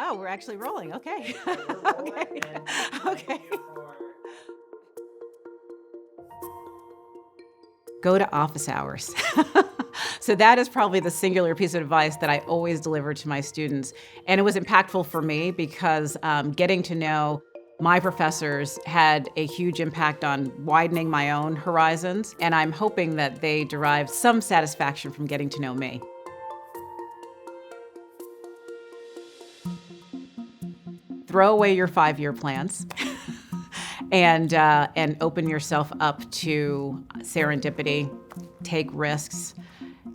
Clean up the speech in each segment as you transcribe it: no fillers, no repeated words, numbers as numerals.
Oh, we're actually rolling. Okay. Okay, we're rolling, Okay. and thank Okay. you for. Go to office hours. So that is probably the singular piece of advice that I always deliver to my students. And it was impactful for me because getting to know my professors had a huge impact on widening my own horizons. And I'm hoping that they derived some satisfaction from getting to know me. Throw away your 5-year plans. And open yourself up to serendipity, take risks.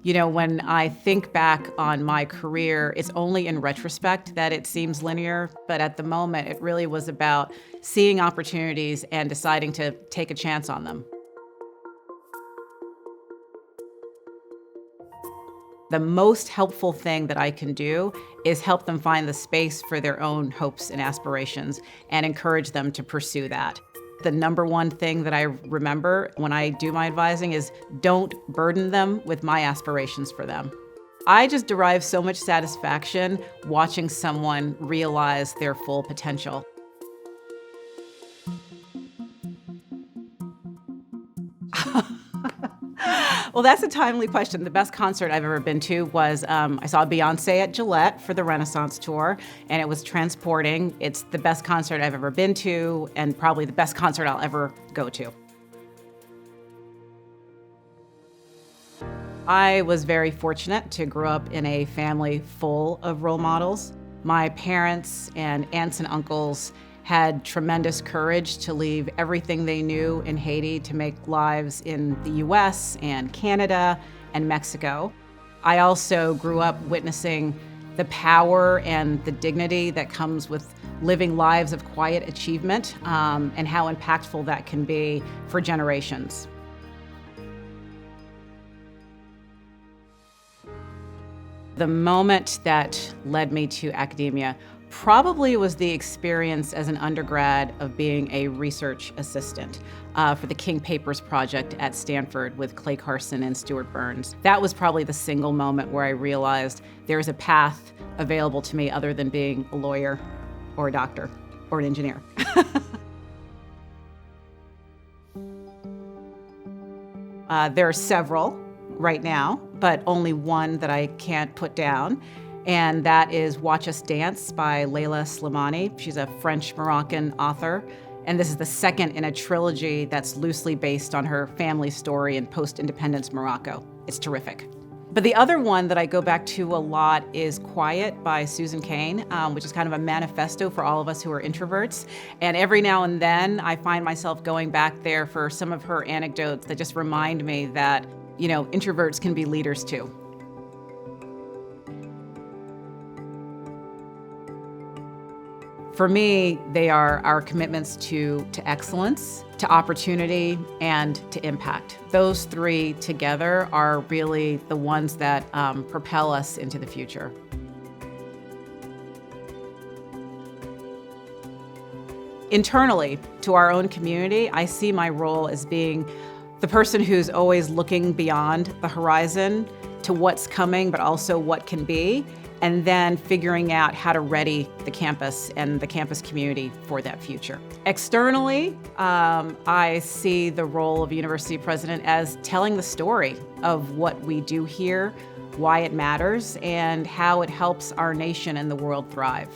You know, when I think back on my career, it's only in retrospect that it seems linear, but at the moment, it really was about seeing opportunities and deciding to take a chance on them. The most helpful thing that I can do is help them find the space for their own hopes and aspirations and encourage them to pursue that. The number one thing that I remember when I do my advising is don't burden them with my aspirations for them. I just derive so much satisfaction watching someone realize their full potential. Well, that's a timely question. The best concert I've ever been to was I saw Beyonce at Gillette for the Renaissance tour, and it was transporting. It's the best concert I've ever been to, and probably the best concert I'll ever go to. I was very fortunate to grow up in a family full of role models. My parents and aunts and uncles had tremendous courage to leave everything they knew in Haiti to make lives in the US and Canada and Mexico. I also grew up witnessing the power and the dignity that comes with living lives of quiet achievement, and how impactful that can be for generations. The moment that led me to academia probably was the experience as an undergrad of being a research assistant for the King Papers project at Stanford with Clay Carson and Stuart Burns. That was probably the single moment where I realized there is a path available to me other than being a lawyer or a doctor or an engineer. There are several right now, but only one that I can't put down, and that is Watch Us Dance by Leila Slimani. She's a French-Moroccan author, and this is the second in a trilogy that's loosely based on her family story in post-independence Morocco. It's terrific. But the other one that I go back to a lot is Quiet by Susan Cain, which is kind of a manifesto for all of us who are introverts. And every now and then I find myself going back there for some of her anecdotes that just remind me that, you know, introverts can be leaders too. For me, they are our commitments to excellence, to opportunity, and to impact. Those three together are really the ones that propel us into the future. Internally, to our own community, I see my role as being the person who's always looking beyond the horizon to what's coming, but also what can be, and then figuring out how to ready the campus and the campus community for that future. Externally, I see the role of university president as telling the story of what we do here, why it matters, and how it helps our nation and the world thrive.